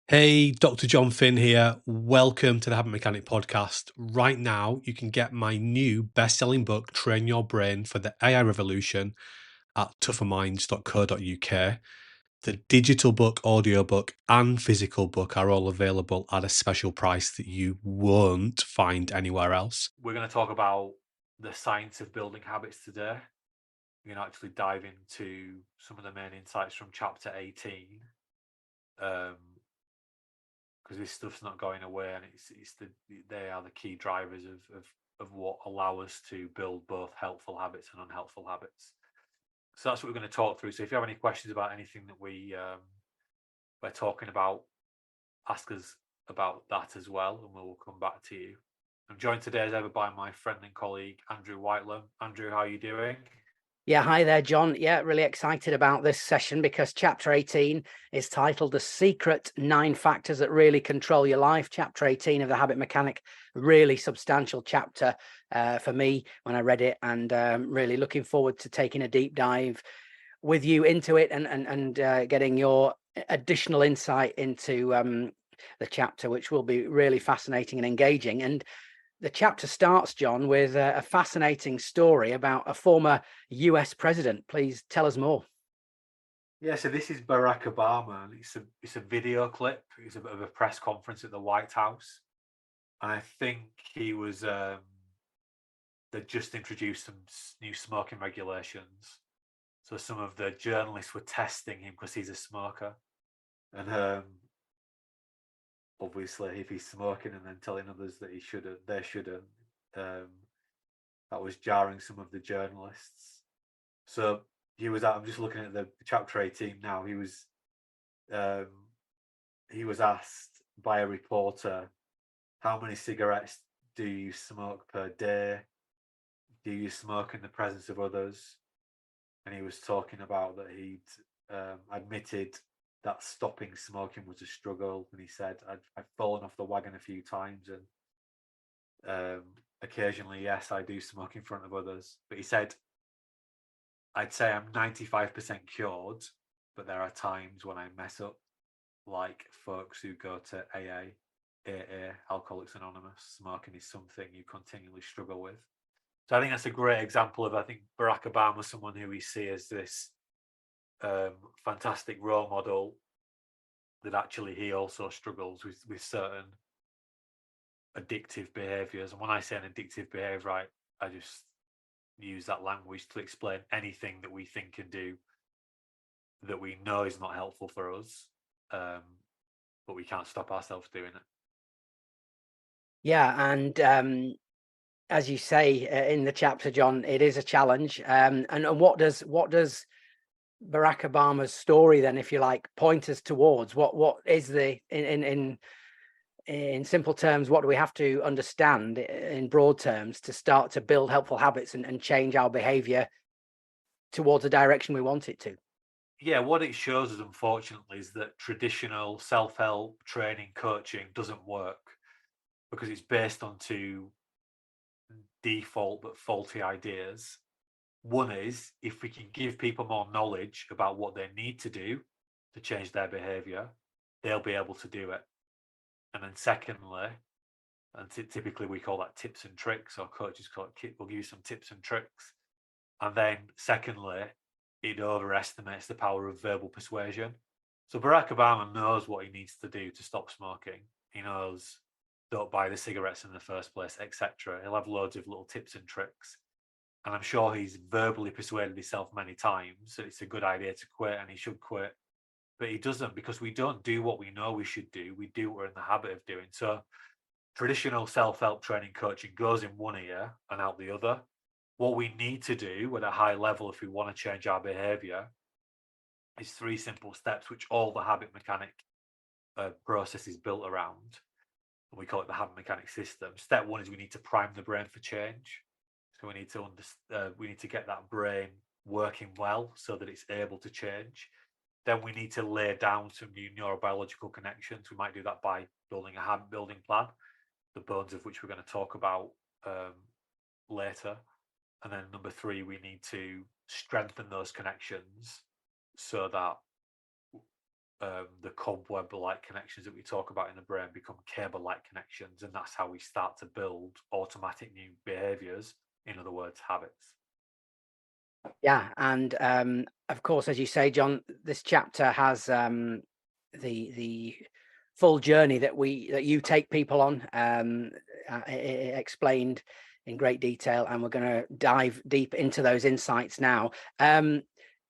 Hey, Dr. Jon Finn here. Welcome to the Habit Mechanic podcast. Right now, you can get my new best-selling book, Train Your Brain for the AI Revolution, at tougherminds.co.uk. The digital book, audiobook, and physical book are all available at a special price that you won't find anywhere else. We're going to talk about the science of building habits today. We're going to actually dive into some of the main insights from chapter 18, because this stuff's not going away, and they are the key drivers of what allow us to build both helpful habits and unhelpful habits. So that's what we're going to talk through. So if you have any questions about anything that we're talking about, ask us about that as well, and we'll come back to you. I'm joined today as ever by my friend and colleague, Andrew Whitelam. Andrew, how are you doing? Yeah, hi there, John. Yeah, really excited about this session because chapter 18 is titled The Secret 9 Factors That Really Control Your Life. Chapter 18 of The Habit Mechanic, really substantial chapter for me when I read it, and really looking forward to taking a deep dive with you into it and getting your additional insight into the chapter, which will be really fascinating and engaging. And the chapter starts, John, with a fascinating story about a former US president. Please tell us more. Yeah, so this is Barack Obama, and it's a video clip. It's of a press conference at the White House, and I think he was they just introduced some new smoking regulations. So some of the journalists were testing him because he's a smoker, and obviously, if he's smoking and then telling others that they shouldn't, um, that was jarring some of the journalists. So he was. I'm just looking at the chapter 18 now. Um, he was asked by a reporter, "How many cigarettes do you smoke per day? Do you smoke in the presence of others?" And he was talking about that he'd admitted that stopping smoking was a struggle, and he said, "I've fallen off the wagon a few times, and occasionally, yes, I do smoke in front of others." But he said, "I'd say I'm 95% cured, but there are times when I mess up, like folks who go to AA, Alcoholics Anonymous. Smoking is something you continually struggle with." So I think that's a great example of, I think Barack Obama, someone who we see as this fantastic role model, that actually he also struggles with certain addictive behaviors. And when I say an addictive behavior, I just use that language to explain anything that we think and do that we know is not helpful for us, but we can't stop ourselves doing it. Yeah, and as you say in the chapter, John, it is a challenge. And what does Barack Obama's story then, if you like, point us towards? What is the in simple terms, what do we have to understand in broad terms to start to build helpful habits and change our behavior towards the direction we want it to? Yeah, what it shows us, unfortunately, is that traditional self-help training coaching doesn't work because it's based on two default but faulty ideas. One is, if we can give people more knowledge about what they need to do to change their behavior, they'll be able to do it. And then secondly, and typically we call that tips and tricks, or coaches call it, we'll give you some tips and tricks. And then secondly, it overestimates the power of verbal persuasion. So Barack Obama knows what he needs to do to stop smoking. He knows, don't buy the cigarettes in the first place, etc. He'll have loads of little tips and tricks. And I'm sure he's verbally persuaded himself many times that it's a good idea to quit and he should quit. But he doesn't, because we don't do what we know we should do. We do what we're in the habit of doing. So traditional self-help training coaching goes in one ear and out the other. What we need to do at a high level, if we want to change our behavior, is 3 simple steps, which all the habit mechanic process is built around. And we call it the habit mechanic system. Step 1 is we need to prime the brain for change. So we need to get that brain working well so that it's able to change. Then we need to lay down some new neurobiological connections. We might do that by building a habit building plan, the bones of which we're going to talk about later. And then number 3, we need to strengthen those connections so that the cobweb-like connections that we talk about in the brain become cable-like connections, and that's how we start to build automatic new behaviors, in other words, habits. Yeah, and of course, as you say, John, this chapter has the full journey that you take people on, explained in great detail, and we're going to dive deep into those insights now.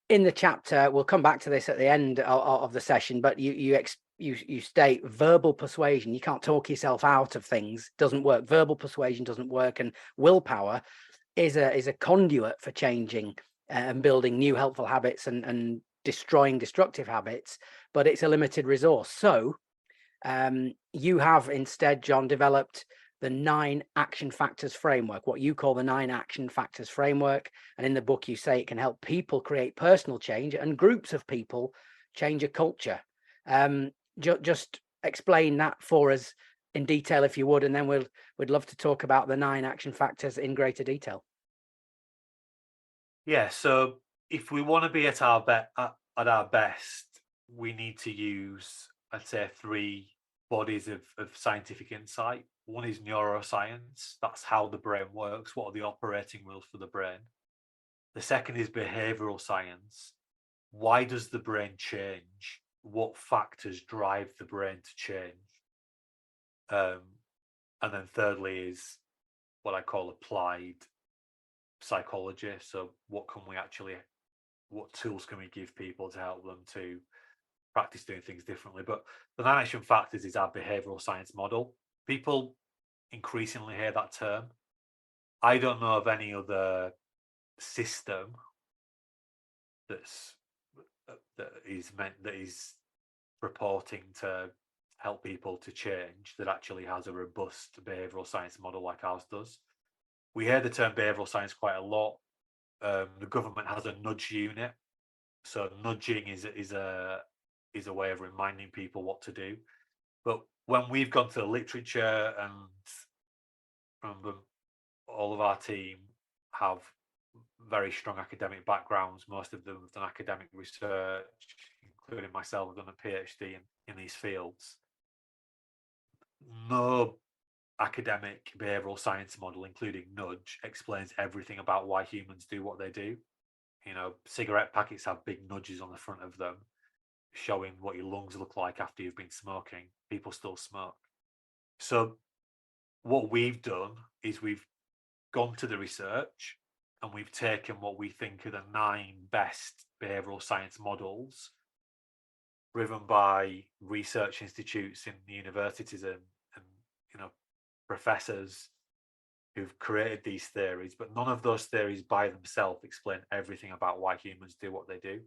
In the chapter, we'll come back to this at the end of the session, but you state verbal persuasion. You can't talk yourself out of things. Doesn't work. Verbal persuasion doesn't work, and willpower is a conduit for changing and building new helpful habits and destroying destructive habits, but it's a limited resource. So you have instead, John, developed the 9 action factors framework, what you call the 9 action factors framework. And in the book, you say it can help people create personal change and groups of people change a culture. Just explain that for us in detail, if you would, and then we'd love to talk about the 9 action factors in greater detail. Yeah, so if we want to be at our best, we need to use, I'd say, 3 bodies of scientific insight. One is neuroscience. That's how the brain works. What are the operating rules for the brain? The second is behavioral science. Why does the brain change? What factors drive the brain to change? And then thirdly is what I call applied psychology. So what tools can we give people to help them to practice doing things differently? But the 9 action factors is our behavioral science model. People increasingly hear that term. I don't know of any other system that is purporting to help people to change that actually has a robust behavioral science model like ours does. We hear the term behavioral science quite a lot. The government has a nudge unit. So nudging is a way of reminding people what to do. But when we've gone to the literature, and all of our team have very strong academic backgrounds, most of them have done academic research, including myself, I've done a PhD in these fields. No academic behavioral science model, including nudge, explains everything about why humans do what they do. Cigarette packets have big nudges on the front of them showing what your lungs look like after you've been smoking. People still smoke. So what we've done is we've gone to the research and we've taken what we think are the 9 best behavioral science models driven by research institutes in the universities and professors who've created these theories, but none of those theories by themselves explain everything about why humans do what they do.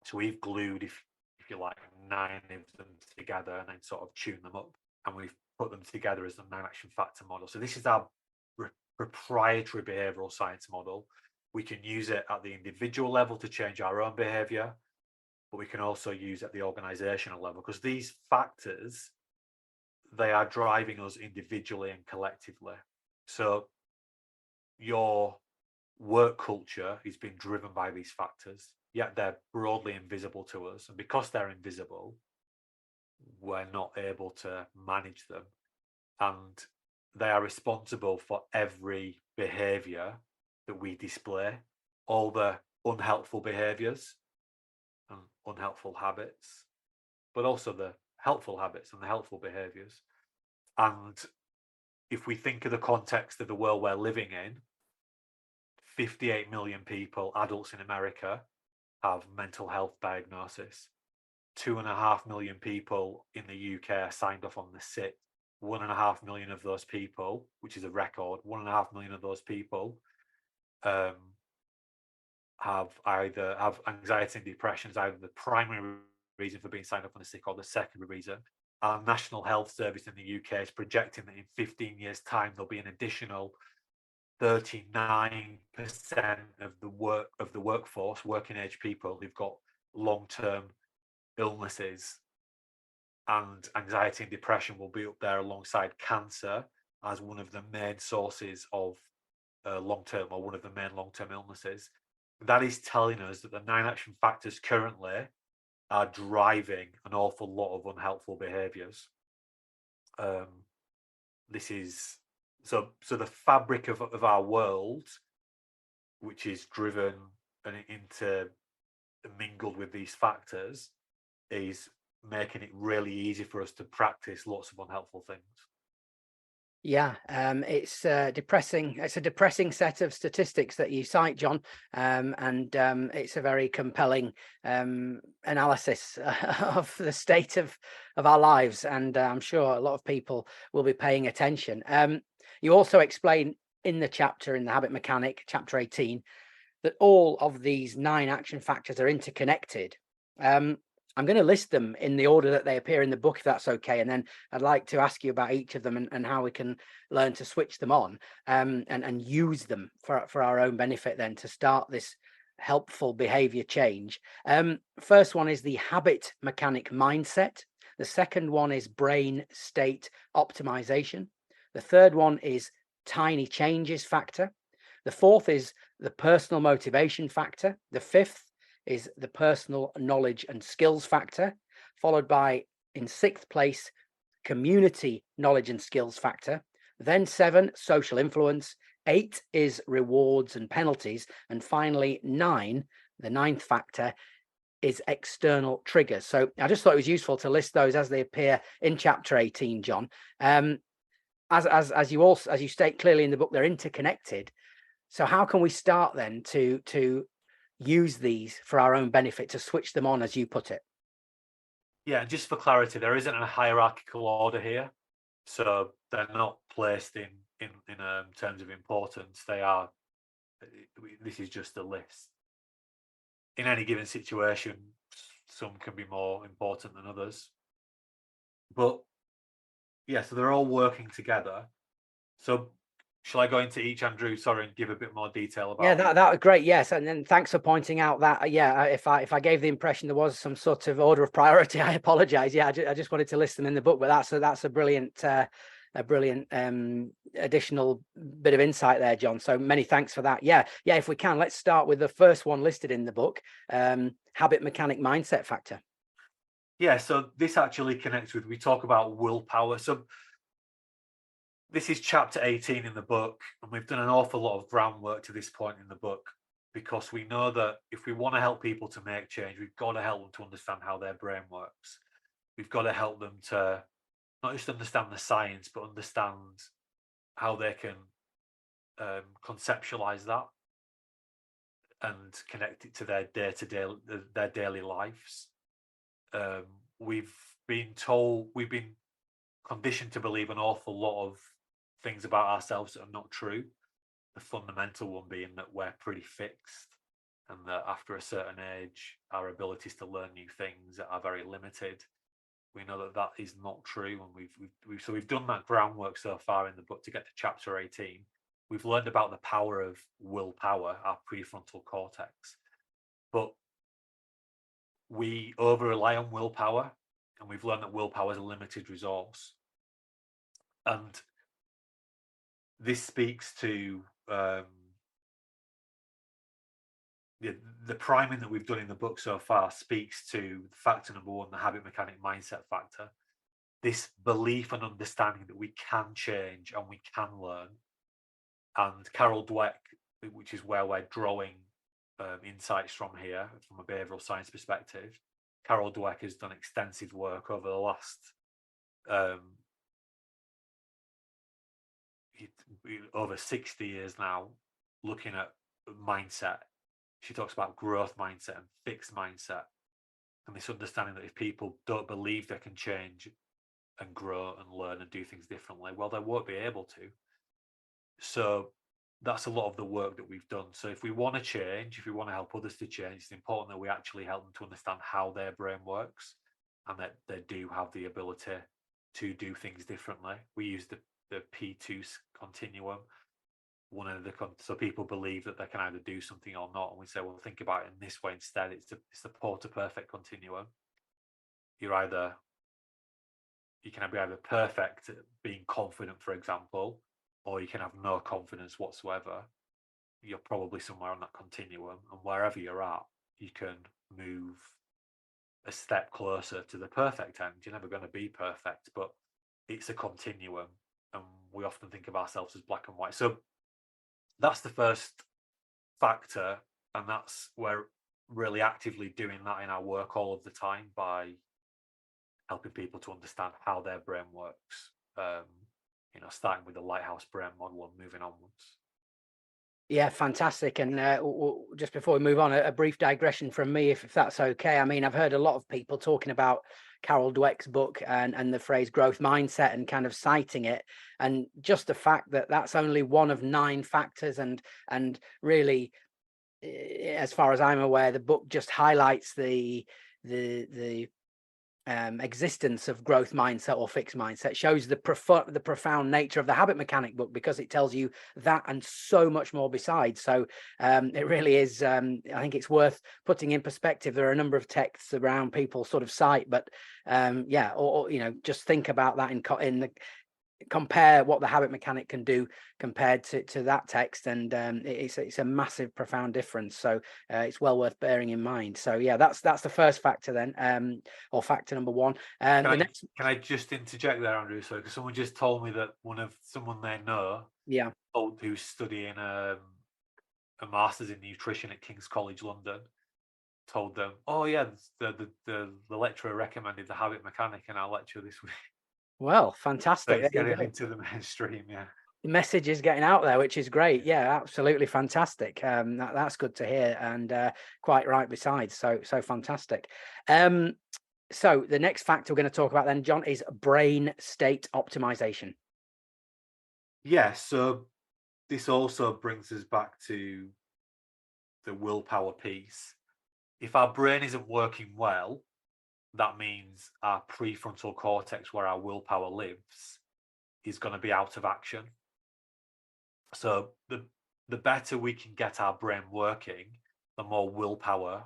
So we've glued, if you like, 9 of them together and then sort of tuned them up, and we've put them together as the 9 action factor model. So this is our proprietary behavioral science model. We can use it at the individual level to change our own behavior, but we can also use it at the organizational level, because these factors, they are driving us individually and collectively. So your work culture is being driven by these factors, yet they're broadly invisible to us. And because they're invisible, we're not able to manage them. And they are responsible for every behavior that we display, all the unhelpful behaviors and unhelpful habits, but also the helpful habits and the helpful behaviors. And if we think of the context of the world we're living in, 58 million people, adults in America, have mental health diagnosis. 2.5 million people in the UK are signed off on the sick. 1.5 million of those people, which is a record, 1.5 million of those people have anxiety and depression as either the primary reason for being signed up on the sick or the secondary reason. Our National Health Service in the UK is projecting that in 15 years' time there'll be an additional 39% of the workforce, working age people, who've got long-term illnesses, and anxiety and depression will be up there alongside cancer as one of the main sources of long-term, or one of the main long-term illnesses. That is telling us that the 9 action factors currently are driving an awful lot of unhelpful behaviors. This is so the fabric of our world, which is driven and mingled with these factors, is making it really easy for us to practice lots of unhelpful things. Yeah, it's depressing. It's a depressing set of statistics that you cite, John, and it's a very compelling analysis of the state of our lives, and I'm sure a lot of people will be paying attention. You also explain in the chapter, in the Habit Mechanic, chapter 18, that all of these 9 action factors are interconnected. I'm going to list them in the order that they appear in the book, if that's okay. And then I'd like to ask you about each of them and how we can learn to switch them on and use them for our own benefit then to start this helpful behavior change. First one is the habit mechanic mindset. The second one is brain state optimization. The third one is tiny changes factor. The fourth is the personal motivation factor. The fifth is the personal knowledge and skills factor, followed by, in 6th place, community knowledge and skills factor. Then 7, social influence. 8 is rewards and penalties. And finally, 9, the 9th factor, is external triggers. So I just thought it was useful to list those as they appear in chapter 18, John. As you state clearly in the book, they're interconnected. So how can we start then to use these for our own benefit, to switch them on, as you put it? Yeah, just for clarity, there isn't a hierarchical order here, so they're not placed in terms of importance. They are. This is just a list. In any given situation, some can be more important than others, but yeah, so they're all working together. So shall I go into each, Andrew? Sorry, and give a bit more detail about? Yeah, that was great. Yes, and then thanks for pointing out that. Yeah, if I gave the impression there was some sort of order of priority, I apologize. Yeah, I just wanted to list them in the book, but that's a brilliant additional bit of insight there, John. So many thanks for that. Yeah. If we can, let's start with the first one listed in the book, habit mechanic mindset factor. Yeah, so this actually connects with, we talk about willpower. So this is chapter 18 in the book, and we've done an awful lot of groundwork to this point in the book, because we know that if we want to help people to make change, we've got to help them to understand how their brain works. We've got to help them to not just understand the science, but understand how they can conceptualize that and connect it to their day-to-day, their daily lives. We've been conditioned to believe an awful lot of things about ourselves that are not true. The fundamental one being that we're pretty fixed, and that after a certain age, our abilities to learn new things are very limited. We know that that is not true, and we've done that groundwork so far in the book to get to chapter 18. We've learned about the power of willpower, our prefrontal cortex, but we over rely on willpower, and we've learned that willpower is a limited resource. And this speaks to the priming that we've done in the book so far speaks to factor number 1, the habit mechanic mindset factor. This belief and understanding that we can change and we can learn. And Carol Dweck, which is where we're drawing insights from here, from a behavioral science perspective, Carol Dweck has done extensive work over the last over 60 years now, looking at mindset. She talks about growth mindset and fixed mindset, and this understanding that if people don't believe they can change and grow and learn and do things differently, well, they won't be able to. So that's a lot of the work that we've done. So if we want to change, if we want to help others to change, it's important that we actually help them to understand how their brain works, and that they do have the ability to do things differently. We use the P2 continuum. So people believe that they can either do something or not, and we say, well, think about it in this way instead. It's the poor to perfect continuum. You can be either perfect at being confident, for example, or you can have no confidence whatsoever. You're probably somewhere on that continuum, and wherever you're at, you can move a step closer to the perfect end. You're never going to be perfect, but it's a continuum, and we often think of ourselves as black and white. So that's the first factor, and that's where really actively doing that in our work all of the time by helping people to understand how their brain works. Starting with the lighthouse brain model and moving onwards. Yeah, fantastic. And just before we move on, a brief digression from me, if that's okay. I mean, I've heard a lot of people talking about Carol Dweck's book and the phrase growth mindset and kind of citing it. And just the fact that that's only one of 9 factors. And really, as far as I'm aware, the book just highlights the existence of growth mindset or fixed mindset, shows the profound nature of the habit mechanic book, because it tells you that and so much more besides. So it really is, I think it's worth putting in perspective. There are a number of texts around people sort of cite, but yeah, or just think about that in the compare what the habit mechanic can do compared to that text, and it's a massive, profound difference. So it's well worth bearing in mind. So yeah, that's the first factor then, or factor number 1. Can I just interject there, Andrew? So, because someone just told me that someone they know, yeah, who's studying a master's in nutrition at King's College London, told them, "Oh yeah, the lecturer recommended the habit mechanic in our lecture this week." well, So fantastic. it's getting into the mainstream, yeah. The message is getting out there, which is great. Yeah, absolutely fantastic. That's good to hear, and quite right besides. So fantastic. So the next factor we're going to talk about then, John, is brain state optimization. Yeah, so this also brings us back to the willpower piece. If our brain isn't working well, that means our prefrontal cortex, where our willpower lives, is going to be out of action. So the better we can get our brain working, the more willpower,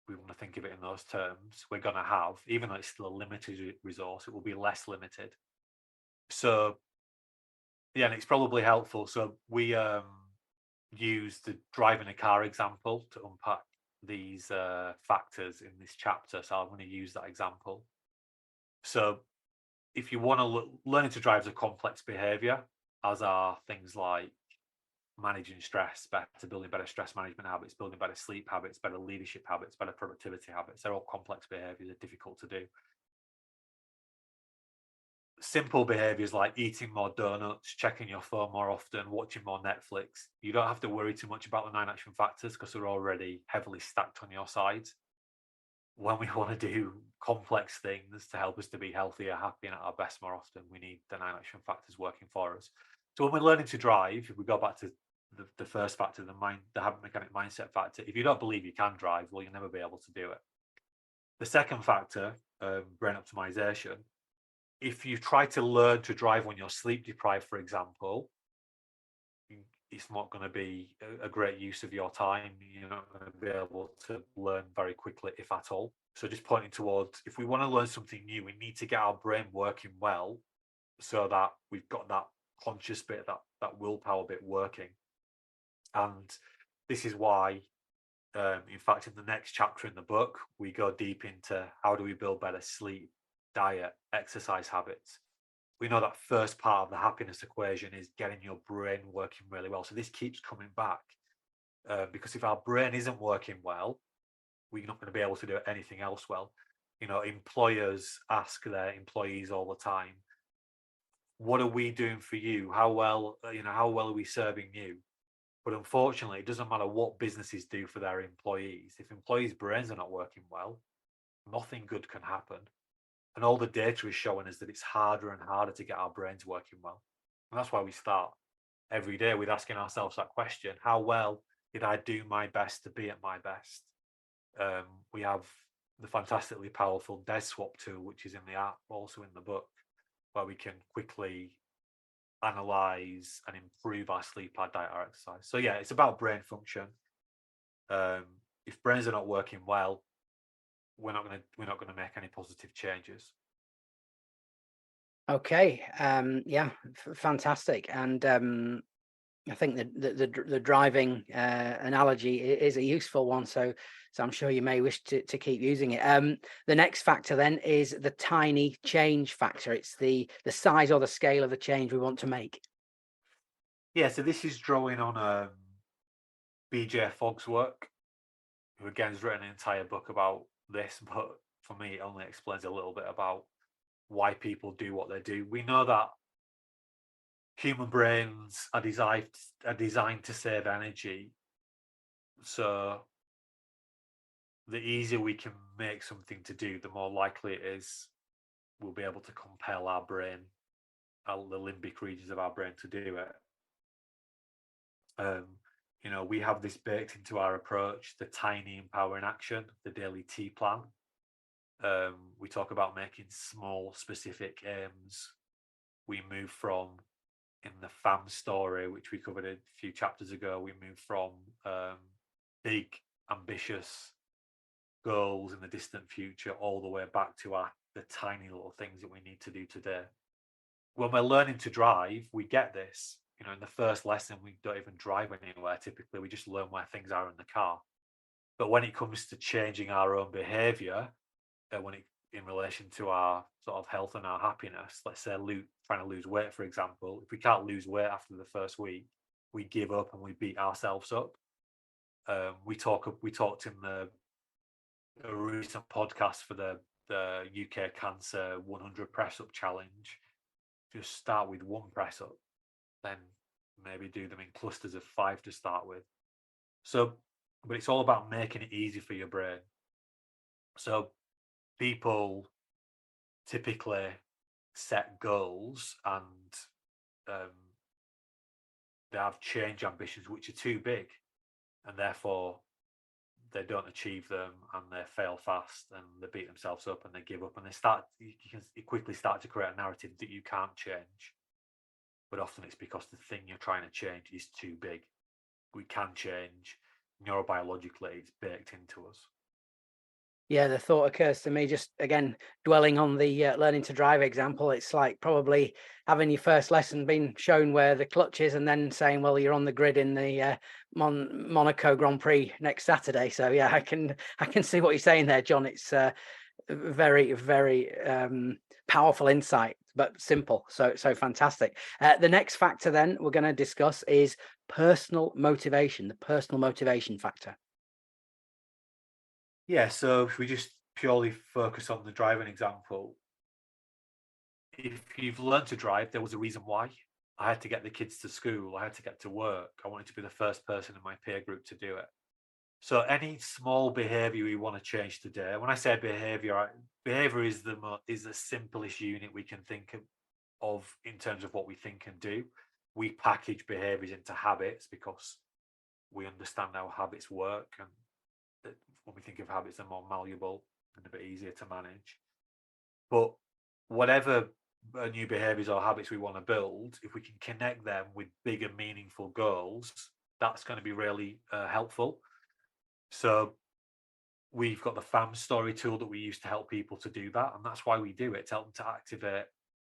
we want to think of it in those terms, we're going to have. Even though it's still a limited resource, it will be less limited. So yeah, and it's probably helpful. So we use the driving a car example to unpack these factors in this chapter. So I'm going to use that example. So if you want to learning to drive is a complex behavior, as are things like managing stress, building better stress management habits, building better sleep habits, better leadership habits, better productivity habits. They're all complex behaviors. They're difficult to do. Simple behaviors like eating more donuts, checking your phone more often, watching more Netflix. You don't have to worry too much about the 9 action factors because they're already heavily stacked on your side. When we want to do complex things to help us to be healthier, happy, and at our best more often, we need the 9 action factors working for us. So when we're learning to drive, if we go back to the first factor, the habit mechanic mindset factor, if you don't believe you can drive, well, you'll never be able to do it. The second factor, brain optimization, if you try to learn to drive when you're sleep deprived, for example, it's not going to be a great use of your time. You're not going to be able to learn very quickly, if at all. So just pointing towards, if we want to learn something new, we need to get our brain working well so that we've got that conscious bit, that willpower bit working. And this is why, in fact, in the next chapter in the book, we go deep into how do we build better sleep, diet, exercise habits. We know that first part of the happiness equation is getting your brain working really well. So this keeps coming back because if our brain isn't working well, we're not going to be able to do anything else well. Employers ask their employees all the time, what are we doing for you? How well are we serving you? But unfortunately, it doesn't matter what businesses do for their employees. If employees' brains are not working well, nothing good can happen. And all the data is showing us that it's harder and harder to get our brains working well. And that's why we start every day with asking ourselves that question: how well did I do my best to be at my best? We have the fantastically powerful Des Swap tool, which is in the app, also in the book, where we can quickly analyze and improve our sleep, our diet, our exercise. So yeah, it's about brain function. If brains are not working well, we're not going to make any positive changes. Okay. Yeah, fantastic. And I think the driving analogy is a useful one, so I'm sure you may wish to keep using it. The next factor then is the tiny change factor. It's the size or the scale of the change we want to make. Yeah, so this is drawing on BJ Fogg's work, who again has written an entire book about this, but for me it only explains a little bit about why people do what they do. We know that human brains are designed to save energy, so the easier we can make something to do, the more likely it is we'll be able to compel our brain, the limbic regions of our brain, to do it. We have this baked into our approach, the tiny empowering action, the daily T plan. We talk about making small specific aims. We move from, in the FAM story, which we covered a few chapters ago, we move from big, ambitious goals in the distant future all the way back to the tiny little things that we need to do today. When we're learning to drive, we get this. In the first lesson, we don't even drive anywhere. Typically, we just learn where things are in the car. But when it comes to changing our own behavior, in relation to our sort of health and our happiness, let's say trying to lose weight, for example, if we can't lose weight after the first week, we give up and we beat ourselves up. We talked in a recent podcast for the UK Cancer 100 press up challenge. Just start with one press up, then maybe do them in clusters of 5 to start with. But it's all about making it easy for your brain. So people typically set goals and they have change ambitions which are too big, and therefore they don't achieve them, and they fail fast, and they beat themselves up, and they give up, and you quickly start to create a narrative that you can't change. But often it's because the thing you're trying to change is too big. We can change. Neurobiologically, it's baked into us. Yeah, the thought occurs to me, just again dwelling on the learning to drive example. It's like probably having your first lesson, being shown where the clutch is, and then saying, well, you're on the grid in the Monaco Grand Prix next Saturday. So yeah, I can see what you're saying there, John. It's very, very powerful insight, but simple. So fantastic. The next factor then we're going to discuss is personal motivation, the personal motivation factor. Yeah, so if we just purely focus on the driving example, if you've learned to drive, there was a reason why. I had to get the kids to school, I had to get to work, I wanted to be the first person in my peer group to do it. So any small behavior we want to change today, when I say behavior is the simplest unit we can think of in terms of what we think and do. We package behaviors into habits because we understand how habits work, and when we think of habits, they're more malleable and a bit easier to manage. But whatever new behaviors or habits we want to build, if we can connect them with bigger, meaningful goals, that's going to be really helpful. So we've got the FAM story tool that we use to help people to do that, and that's why we do it, to help them to activate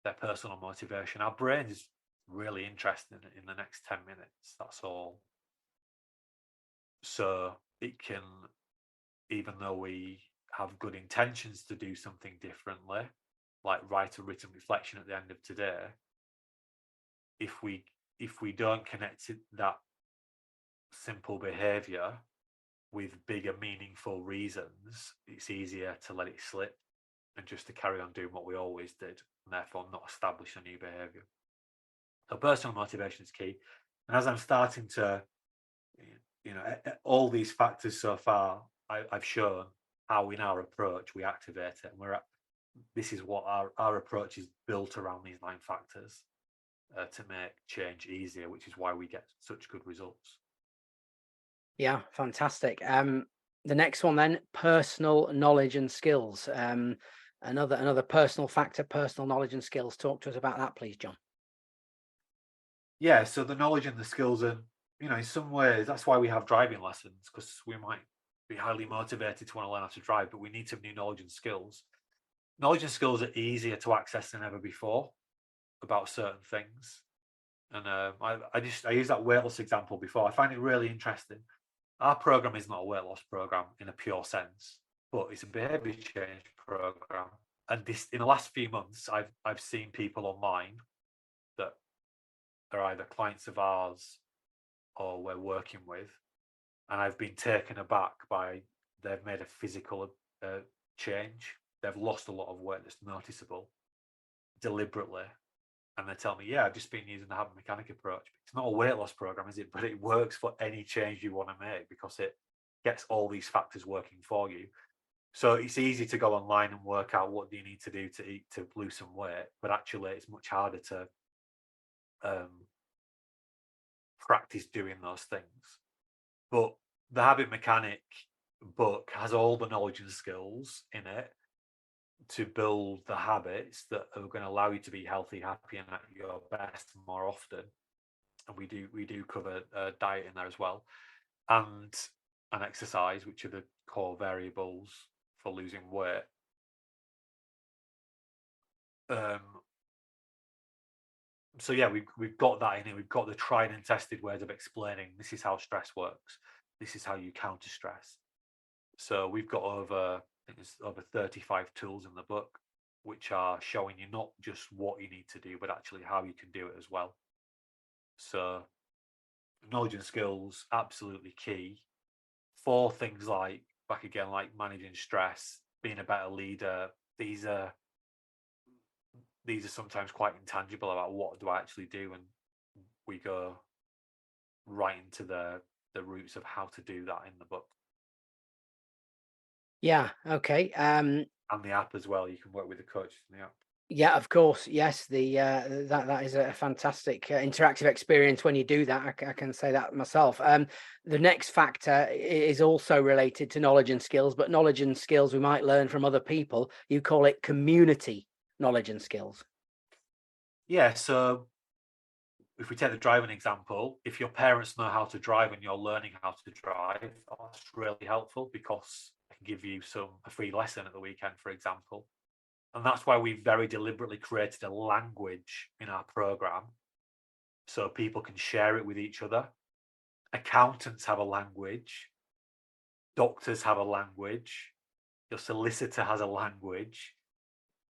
their personal motivation. Our brain is really interested in the next 10 minutes, that's all. So it can, even though we have good intentions to do something differently, like write a written reflection at the end of today, if we don't connect that simple behavior with bigger, meaningful reasons, it's easier to let it slip and just to carry on doing what we always did, and therefore not establish a new behavior. So personal motivation is key. And as I'm starting to, all these factors so far, I've shown how in our approach we activate it, and this is what our approach is built around, these 9 factors to make change easier, which is why we get such good results. Yeah, fantastic. The next one then, personal knowledge and skills. Another personal factor, personal knowledge and skills. Talk to us about that, please, John. Yeah, so the knowledge and the skills, and in some ways that's why we have driving lessons, because we might be highly motivated to want to learn how to drive, but we need some new knowledge and skills. Knowledge and skills are easier to access than ever before about certain things. And I used that weight loss example before. I find it really interesting. Our program is not a weight loss program in a pure sense, but it's a behavior change program. And this, in the last few months, I've seen people online that are either clients of ours or we're working with, and I've been taken aback by they've made a physical change. They've lost a lot of weight that's noticeable deliberately, and they tell me, "Yeah, I've just been using the habit mechanic approach." It's not a weight loss program, is it? But it works for any change you want to make because it gets all these factors working for you. So it's easy to go online and work out what do you need to do to eat to lose some weight, but actually it's much harder to practice doing those things. But the habit mechanic book has all the knowledge and skills in it to build the habits that are going to allow you to be healthy, happy, and at your best more often. And we do cover diet in there as well, and exercise, which are the core variables for losing weight. So yeah, we've got that in it. We've got the tried and tested ways of explaining this is how stress works. This is how you counter stress. So we've got I think there's over 35 tools in the book, which are showing you not just what you need to do, but actually how you can do it as well. So knowledge and skills, absolutely key for things like, back again, like managing stress, being a better leader. These are sometimes quite intangible about what do I actually do, and we go right into the roots of how to do that in the book. Yeah. Okay. And the app as well. You can work with the coaches in the app. Yeah, of course. Yes, the that is a fantastic interactive experience when you do that. I can say that myself. The next factor is also related to knowledge and skills, but knowledge and skills we might learn from other people. You call it community knowledge and skills. Yeah. So if we take the driving example, if your parents know how to drive and you're learning how to drive, that's really helpful because they can give you a free lesson at the weekend, for example. And that's why we very deliberately created a language in our program so people can share it with each other. Accountants have a language, doctors have a language, your solicitor has a language.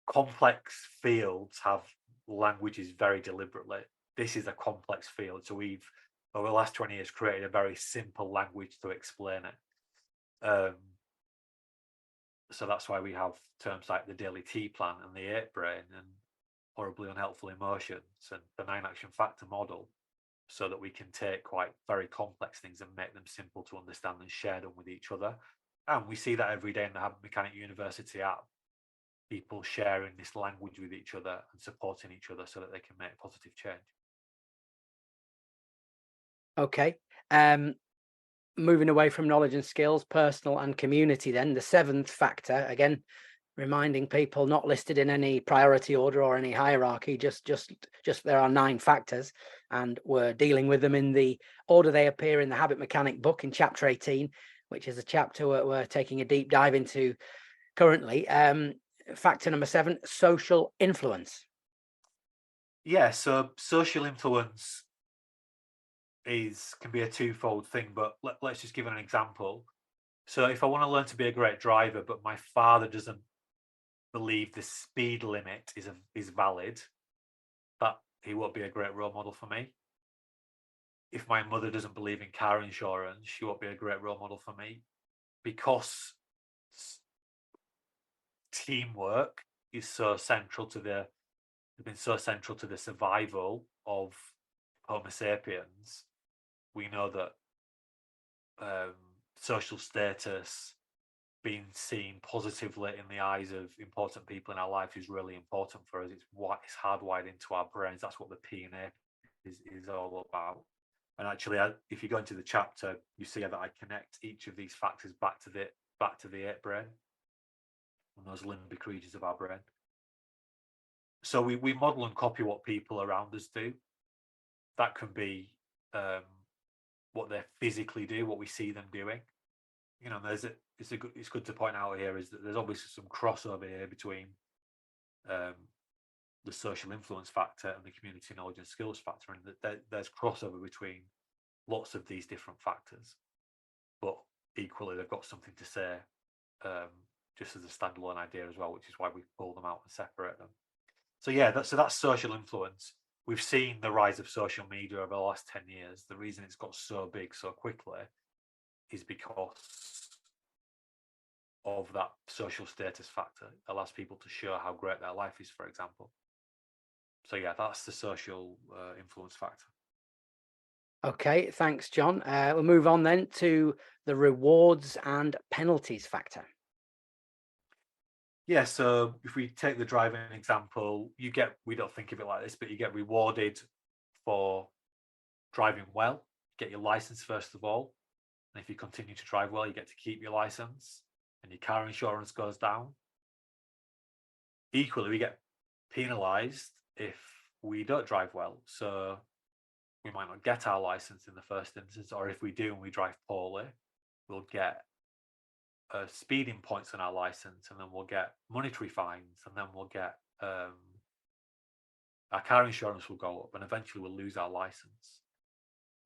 Complex fields have languages very deliberately. This is a complex field, so we've over the last 20 years created a very simple language to explain it. So that's why we have terms like the daily tea plan and the 8 brain and horribly unhelpful emotions and the 9 action factor model, so that we can take quite very complex things and make them simple to understand and share them with each other. And we see that every day in the Habit Mechanic University app, people sharing this language with each other and supporting each other so that they can make positive change. Okay. Moving away from knowledge and skills, personal and community, then the 7th factor, again, reminding people not listed in any priority order or any hierarchy, just there are 9 factors, and we're dealing with them in the order they appear in the Habit Mechanic book in chapter 18, which is a chapter we're taking a deep dive into currently. Factor number 7, social influence. Yeah, so social influence can be a twofold thing, but let's just give an example. So if I want to learn to be a great driver, but my father doesn't believe the speed limit is valid, that he won't be a great role model for me. If my mother doesn't believe in car insurance, she won't be a great role model for me, because teamwork is so central to been so central to the survival of Homo sapiens. We know that social status, being seen positively in the eyes of important people in our life, is really important for us. It's hardwired into our brains. That's what the P and A is all about. And actually, if you go into the chapter, you see that I connect each of these factors back to the 8 brain and those limbic regions of our brain. So we model and copy what people around us do. That can be what they physically do, what we see them doing. You know, it's good to point out here is that there's obviously some crossover here between the social influence factor and the community knowledge and skills factor, and that there's crossover between lots of these different factors, but equally they've got something to say, just as a standalone idea as well, which is why we pull them out and separate them. So yeah, that's social influence. We've seen the rise of social media over the last 10 years. The reason it's got so big so quickly is because of that social status factor. It allows people to show how great their life is, for example. So yeah, that's the social influence factor. Okay, thanks, John. We'll move on then to the rewards and penalties factor. Yeah, so if we take the driving example, we don't think of it like this, but you get rewarded for driving well, get your license first of all. And if you continue to drive well, you get to keep your license and your car insurance goes down. Equally, we get penalized if we don't drive well. So we might not get our license in the first instance, or if we do and we drive poorly, we'll get speeding points on our license, and then we'll get monetary fines, and then we'll get our car insurance will go up, and eventually we'll lose our license.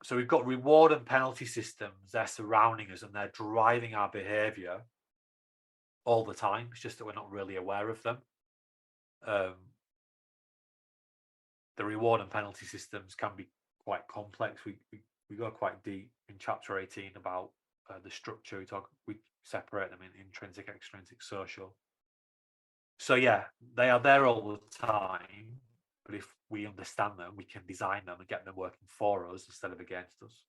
So we've got reward and penalty systems. They're surrounding us and they're driving our behavior all the time. It's just that we're not really aware of them. The reward and penalty systems can be quite complex. We go quite deep in chapter 18 about the structure. We separate them in intrinsic, extrinsic, social. So yeah, they are there all the time, but if we understand them, we can design them and get them working for us instead of against us.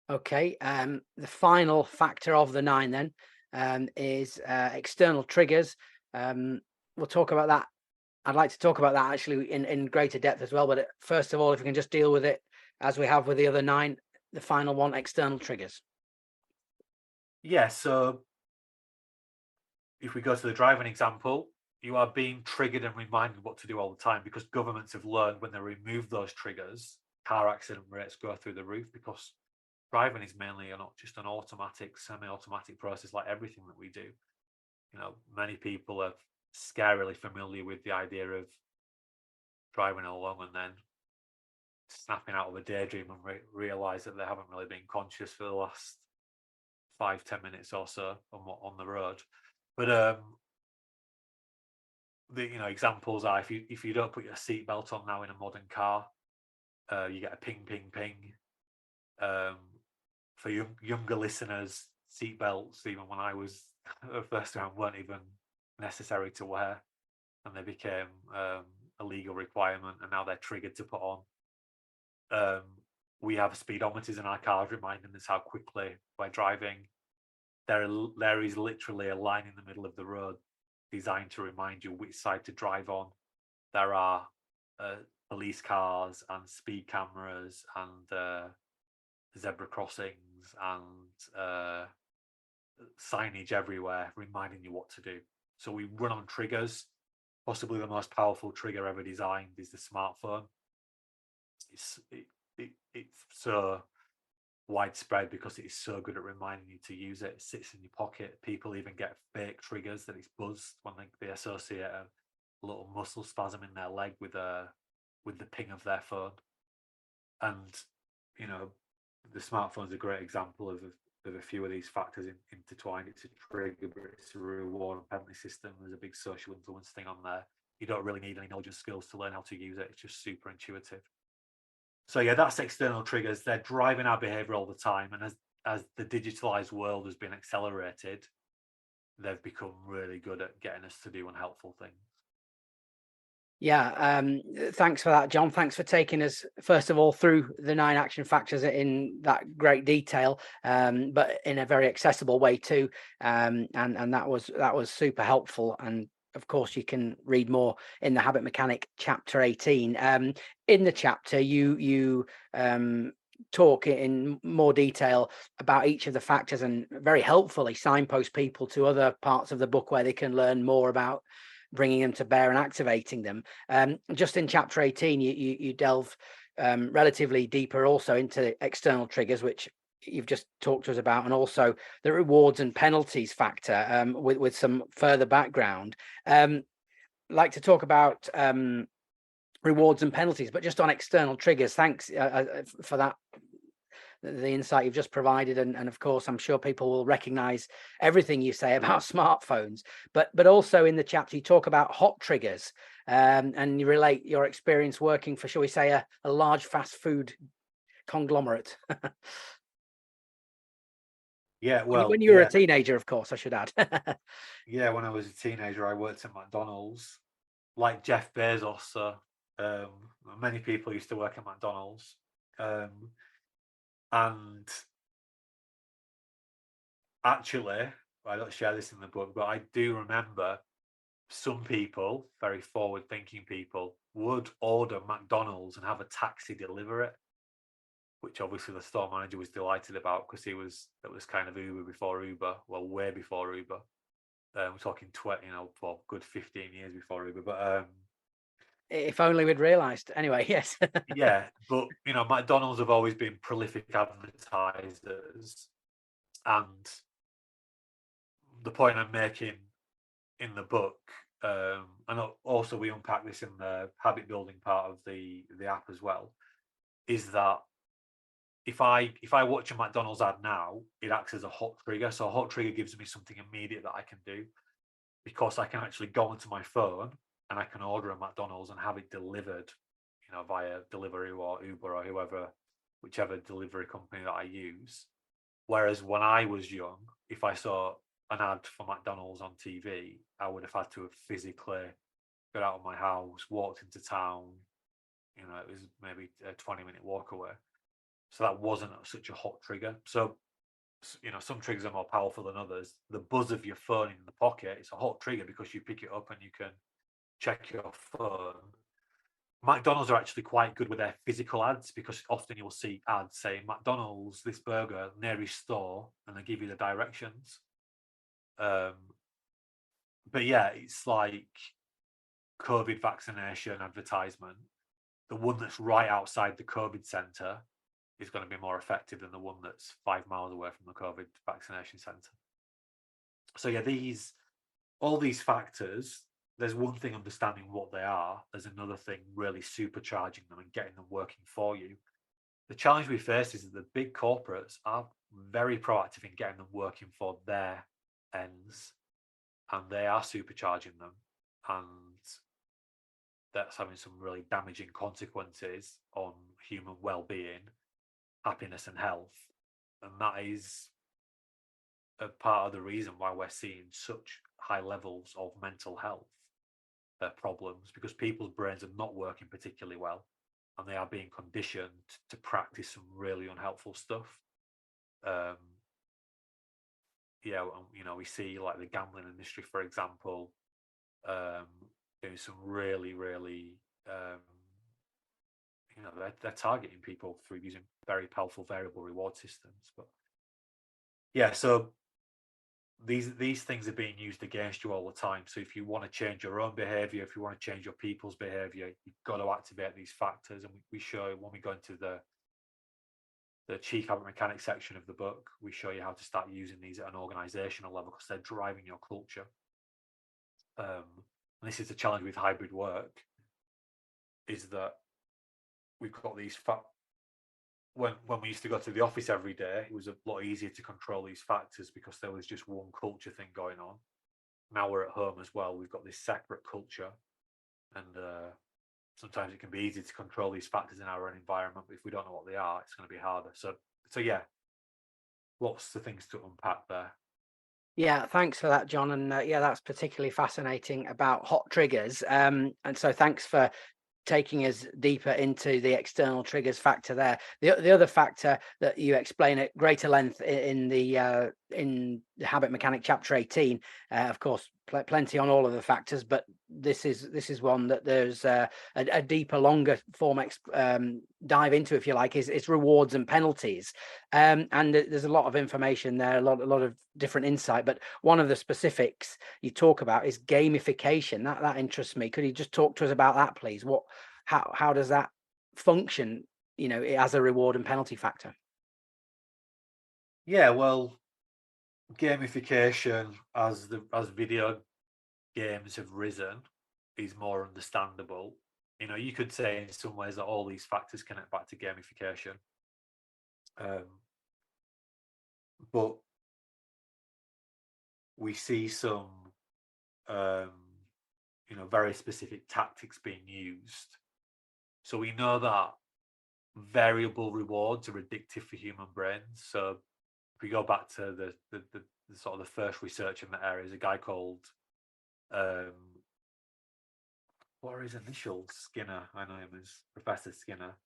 Okay, the final factor of the 9 then is external triggers. We'll talk about that. I'd like to talk about that actually in greater depth as well, but first of all, if we can just deal with it as we have with the other 9, the final one, external triggers. Yeah, so if we go to the driving example, you are being triggered and reminded what to do all the time, because governments have learned when they remove those triggers, car accident rates go through the roof, because driving is mainly not just an automatic, semi-automatic process like everything that we do. You know, many people are scarily familiar with the idea of driving along and then snapping out of a daydream and realize that they haven't really been conscious for the last 5-10 minutes or so on the road. But the examples are, if you don't put your seatbelt on now in a modern car, you get a ping ping ping. For younger listeners, seatbelts, even when I was first time, weren't even necessary to wear, and they became a legal requirement, and now they're triggered to put on. We have speedometers in our cars reminding us how quickly we're driving. There is literally a line in the middle of the road designed to remind you which side to drive on. There are police cars and speed cameras and zebra crossings and signage everywhere reminding you what to do. So we run on triggers. Possibly the most powerful trigger ever designed is the smartphone. It's so widespread because it is so good at reminding you to use it. It sits in your pocket. People even get fake triggers that it's buzzed when they associate a little muscle spasm in their leg with the ping of their phone. And the smartphone is a great example of a few of these factors intertwined. It's a trigger, but it's a reward and penalty system. There's a big social influence thing on there. You don't really need any knowledge and skills to learn how to use it. It's just super intuitive. So yeah, that's external triggers. They're driving our behavior all the time. And as the digitalized world has been accelerated, they've become really good at getting us to do unhelpful things. Yeah, thanks for that, John. Thanks for taking us, first of all, through the 9 action factors in that great detail, but in a very accessible way too. And that was super helpful. And of course, you can read more in the Habit Mechanic chapter 18. In the chapter, you talk in more detail about each of the factors and very helpfully signpost people to other parts of the book where they can learn more about bringing them to bear and activating them. Just in chapter 18, you delve relatively deeper also into external triggers, which you've just talked to us about, and also the rewards and penalties factor with some further background. like to talk about rewards and penalties, but just on external triggers. Thanks for that, the insight you've just provided, and of course I'm sure people will recognize everything you say about smartphones, but also in the chapter you talk about hot triggers, and you relate your experience working for, shall we say, a large fast food conglomerate. Yeah, well, when you were a teenager, of course, I should add. Yeah, when I was a teenager, I worked at McDonald's, like Jeff Bezos. So many people used to work at McDonald's, and actually, I don't share this in the book, but I do remember some people, very forward-thinking people, would order McDonald's and have a taxi deliver it, which obviously the store manager was delighted about because it was kind of Uber before Uber, well, way before Uber. We're talking 20, for good 15 years before Uber, but if only we'd realized. Anyway, yes. yeah, but McDonald's have always been prolific advertisers, and the point I'm making in the book, and also we unpack this in the habit building part of the app as well, is that if I watch a McDonald's ad now, it acts as a hot trigger. So a hot trigger gives me something immediate that I can do, because I can actually go onto my phone and I can order a McDonald's and have it delivered, via Deliveroo or Uber or whoever, whichever delivery company that I use. Whereas when I was young, if I saw an ad for McDonald's on TV, I would have had to have physically got out of my house, walked into town. It was maybe a 20-minute walk away. So that wasn't such a hot trigger. So, some triggers are more powerful than others. The buzz of your phone in the pocket is a hot trigger because you pick it up and you can check your phone. McDonald's are actually quite good with their physical ads, because often you'll see ads saying McDonald's, this burger, nearest store, and they give you the directions. But yeah, it's like COVID vaccination advertisement. The one that's right outside the COVID centre is going to be more effective than the one that's 5 miles away from the COVID vaccination centre. So yeah, all these factors, there's one thing understanding what they are, there's another thing really supercharging them and getting them working for you. The challenge we face is that the big corporates are very proactive in getting them working for their ends, and they are supercharging them, and that's having some really damaging consequences on human well-being, happiness and health. And that is a part of the reason why we're seeing such high levels of mental health problems, because people's brains are not working particularly well, and they are being conditioned to practice some really unhelpful stuff. We see like the gambling industry, for example, doing some really, really, they're targeting people through using very powerful variable reward systems. But yeah, so these things are being used against you all the time. So if you want to change your own behavior, if you want to change your people's behavior, you've got to activate these factors. And we show, when we go into the Chief Habit Mechanics section of the book, we show you how to start using these at an organizational level, because they're driving your culture. And this is the challenge with hybrid work, is that we've got these when we used to go to the office every day, it was a lot easier to control these factors because there was just one culture thing going on. Now we're at home as well, we've got this separate culture, and sometimes it can be easy to control these factors in our own environment, but if we don't know what they are, it's going to be harder. So yeah, lots of things to unpack there. Yeah, thanks for that, John. And yeah, that's particularly fascinating about hot triggers. And so thanks for taking us deeper into the external triggers factor there. The other factor that you explain at greater length in the Habit Mechanic chapter 18, of course, plenty on all of the factors, but this is one that there's a deeper, longer form dive into, if you like, is rewards and penalties. And there's a lot of information there, a lot of different insight, but one of the specifics you talk about is gamification. That interests me. Could you just talk to us about that, please? How does that function, as a reward and penalty factor? Yeah, well, gamification, as video games have risen, is more understandable. You know, you could say in some ways that all these factors connect back to gamification. But we see some, very specific tactics being used. So we know that variable rewards are addictive for human brains. So if we go back to the sort of the first research in that area, is a guy called what are his initials? Skinner. I know him as Professor Skinner.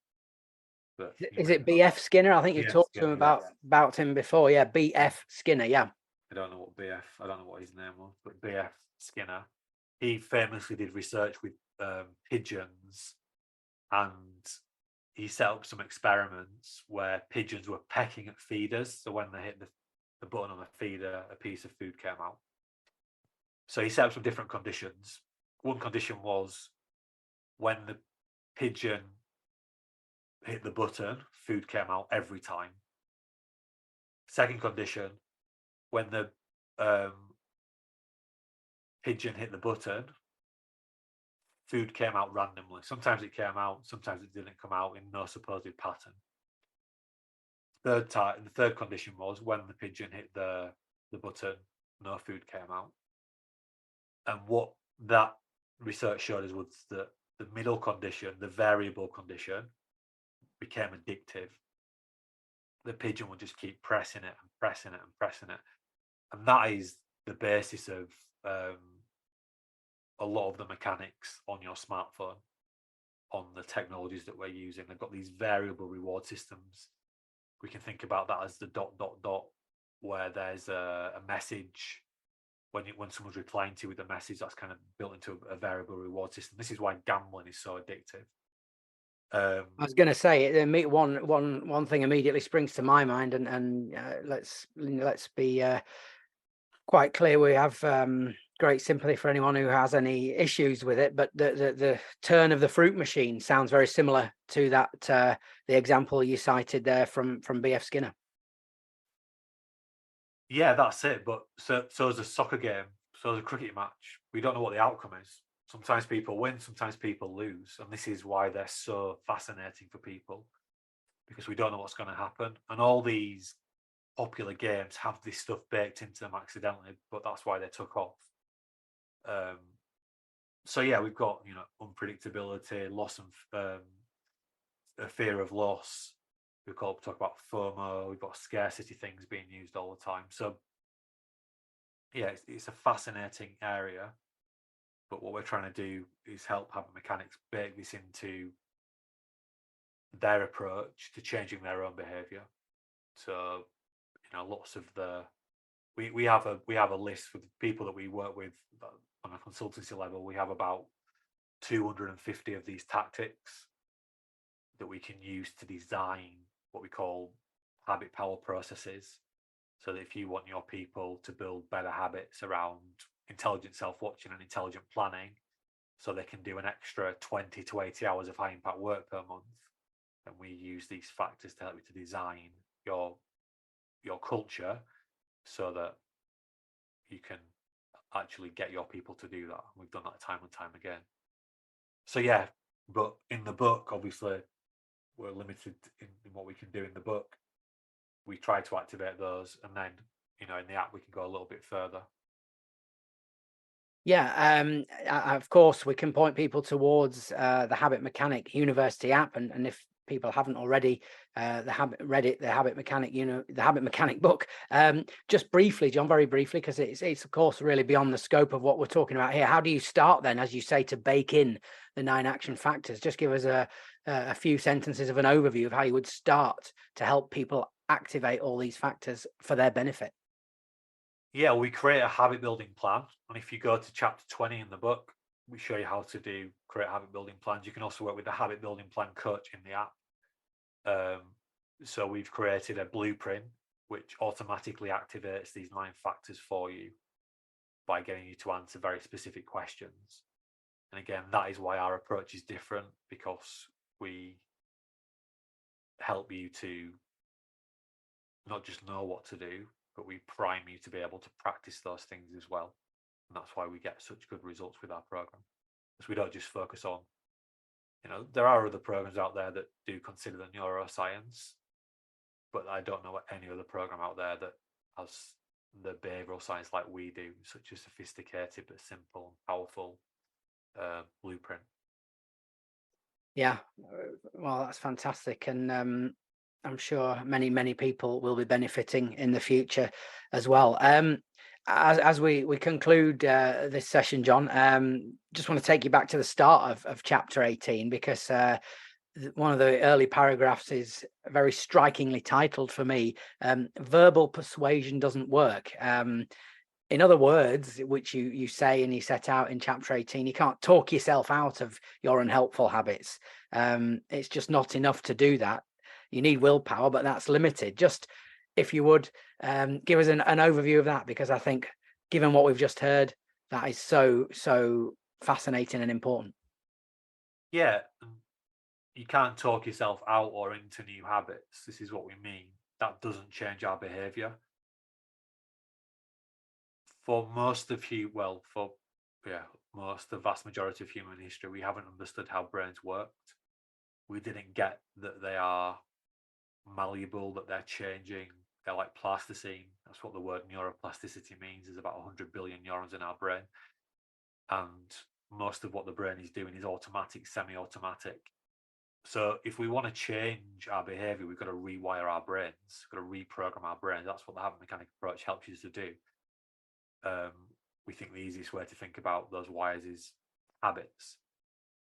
But is it BF Skinner? I think you've talked to him about him before. Yeah, BF Skinner. Yeah. I don't know what his name was, but BF Skinner. He famously did research with pigeons, and he set up some experiments where pigeons were pecking at feeders. So when they hit the button on the feeder, a piece of food came out. So he set up some different conditions. One condition was when the pigeon hit the button, food came out every time. Second condition, when the pigeon hit the button, food came out randomly. Sometimes it came out, sometimes it didn't come out in no supposed pattern. The third condition was when the pigeon hit the button, no food came out. And what that research showed us was that the middle condition, the variable condition, became addictive. The pigeon would just keep pressing it and pressing it and pressing it. And that is the basis of a lot of the mechanics on your smartphone, on the technologies that we're using. They've got these variable reward systems. We can think about that as the ... where there's a message. When someone's replying to you with a message, that's kind of built into a variable reward system. This is why gambling is so addictive. I was going to say, one thing immediately springs to my mind, and let's be quite clear. We have great sympathy for anyone who has any issues with it, but the turn of the fruit machine sounds very similar to that the example you cited there from BF Skinner. Yeah, that's it. But so is a soccer game, so is a cricket match. We don't know what the outcome is. Sometimes people win, sometimes people lose. And this is why they're so fascinating for people, because we don't know what's going to happen. And all these popular games have this stuff baked into them accidentally, but that's why they took off. So yeah, we've got, unpredictability, loss and a fear of loss. We talk about FOMO. We've got scarcity things being used all the time. So yeah, it's a fascinating area. But what we're trying to do is help habit mechanics bake this into their approach to changing their own behavior. So, lots of we have a list with people that we work with on a consultancy level. We have about 250 of these tactics that we can use to design what we call habit power processes. So that if you want your people to build better habits around intelligent self-watching and intelligent planning, so they can do an extra 20 to 80 hours of high impact work per month, and we use these factors to help you to design your culture so that you can actually get your people to do that. We've done that time and time again. So yeah, but in the book, obviously we're limited in what we can do in the book. We try to activate those, and then in the app we can go a little bit further. Yeah, of course, we can point people towards the Habit Mechanic University app, and if people haven't already read it, the Habit Mechanic, the Habit Mechanic book. Just briefly, John, very briefly, because it's of course really beyond the scope of what we're talking about here. How do you start then, as you say, to bake in the 9 action factors? Just give us a few sentences of an overview of how you would start to help people activate all these factors for their benefit. Yeah, we create a habit building plan. And if you go to chapter 20 in the book, we show you how to create habit building plans. You can also work with the habit building plan coach in the app. So we've created a blueprint which automatically activates these 9 factors for you by getting you to answer very specific questions. And again, that is why our approach is different, because we help you to not just know what to do, but we prime you to be able to practice those things as well. And that's why we get such good results with our program. because we don't just focus on, there are other programs out there that do consider the neuroscience, but I don't know any other program out there that has the behavioral science like we do, such a sophisticated but simple and powerful blueprint. Yeah, well, that's fantastic, and I'm sure many people will be benefiting in the future as well. As we conclude this session, Jon, just want to take you back to the start of chapter 18, because one of the early paragraphs is very strikingly titled for me, verbal persuasion doesn't work. In other words, which you say and you set out in chapter 18, you can't talk yourself out of your unhelpful habits. It's just not enough to do that. You need willpower, but that's limited. Just if you would give us an overview of that, because I think, given what we've just heard, that is so fascinating and important. Yeah, you can't talk yourself out or into new habits. This is what we mean. That doesn't change our behavior. For most of the vast majority of human history, we haven't understood how brains worked. We didn't get that they are malleable, that they're changing. They're like plasticine. That's what the word neuroplasticity means. There's about 100 billion neurons in our brain. And most of what the brain is doing is automatic, semi-automatic. So if we want to change our behavior, we've got to rewire our brains. We've got to reprogram our brains. That's what the habit mechanic approach helps you to do. We think the easiest way to think about those wires is habits.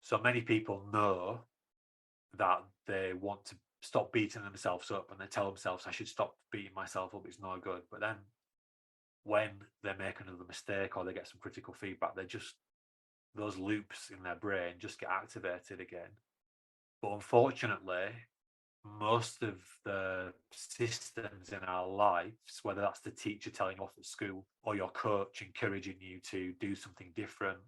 So many people know that they want to stop beating themselves up, and they tell themselves, I should stop beating myself up, it's no good. But then when they make another mistake or they get some critical feedback, those loops in their brain just get activated again. But unfortunately, most of the systems in our lives, whether that's the teacher telling you off at school, or your coach encouraging you to do something different,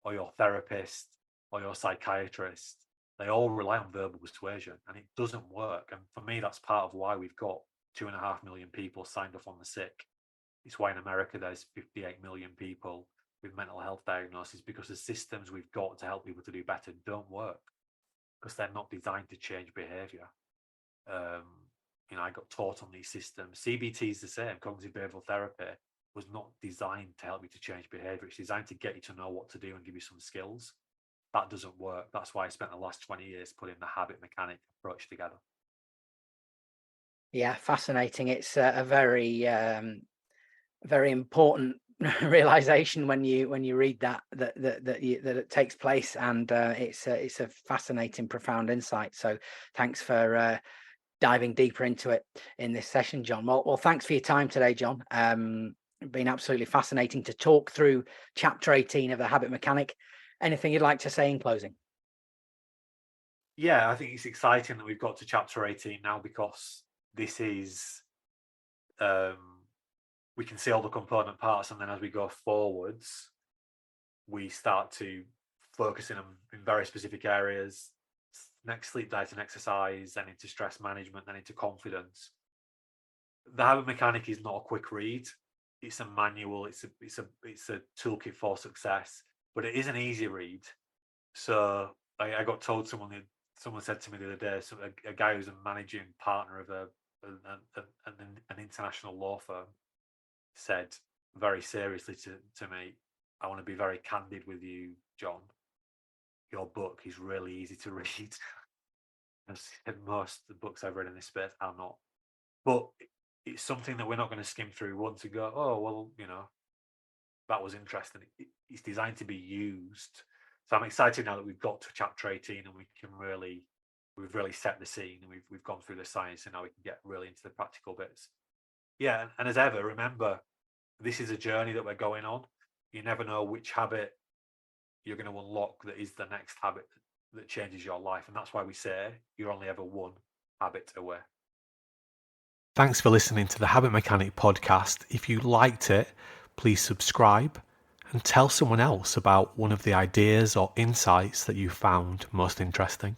or your therapist, or your psychiatrist, they all rely on verbal persuasion, and it doesn't work. And for me, that's part of why we've got 2.5 million people signed off on the sick. It's why in America there's 58 million people with mental health diagnoses, because the systems we've got to help people to do better don't work, because they're not designed to change behavior. I got taught on these systems. CBT is the same. Cognitive behavioral therapy was not designed to help you to change behavior. It's designed to get you to know what to do and give you some skills. That doesn't work. That's why I spent the last 20 years putting the habit mechanic approach together. Yeah, fascinating. It's a very important realization when you read that it takes place, and it's a fascinating, profound insight. So thanks for diving deeper into it in this session, Jon. Well, thanks for your time today, Jon. Been absolutely fascinating to talk through chapter 18 of the Habit Mechanic. Anything you'd like to say in closing? Yeah, I think it's exciting that we've got to chapter 18 now, because this is we can see all the component parts, and then as we go forwards, we start to focus in very specific areas. Next, sleep, diet and exercise, then into stress management, then into confidence. The Habit Mechanic is not a quick read. It's a manual. It's a toolkit for success, but it is an easy read. So I got told, someone said to me the other day, a guy who's a managing partner of an international law firm said very seriously to me, I want to be very candid with you, Jon. Your book is really easy to read. And most of the books I've read in this space are not. But it's something that we're not going to skim through once and go, oh, well, that was interesting. It's designed to be used. So I'm excited now that we've got to chapter 18 and we've really set the scene, and we've gone through the science, and now we can get really into the practical bits. Yeah, and as ever, remember, this is a journey that we're going on. You never know which habit you're going to unlock that is the next habit that changes your life. And that's why we say you're only ever one habit away. Thanks for listening to the Habit Mechanic podcast. If you liked it, please subscribe and tell someone else about one of the ideas or insights that you found most interesting.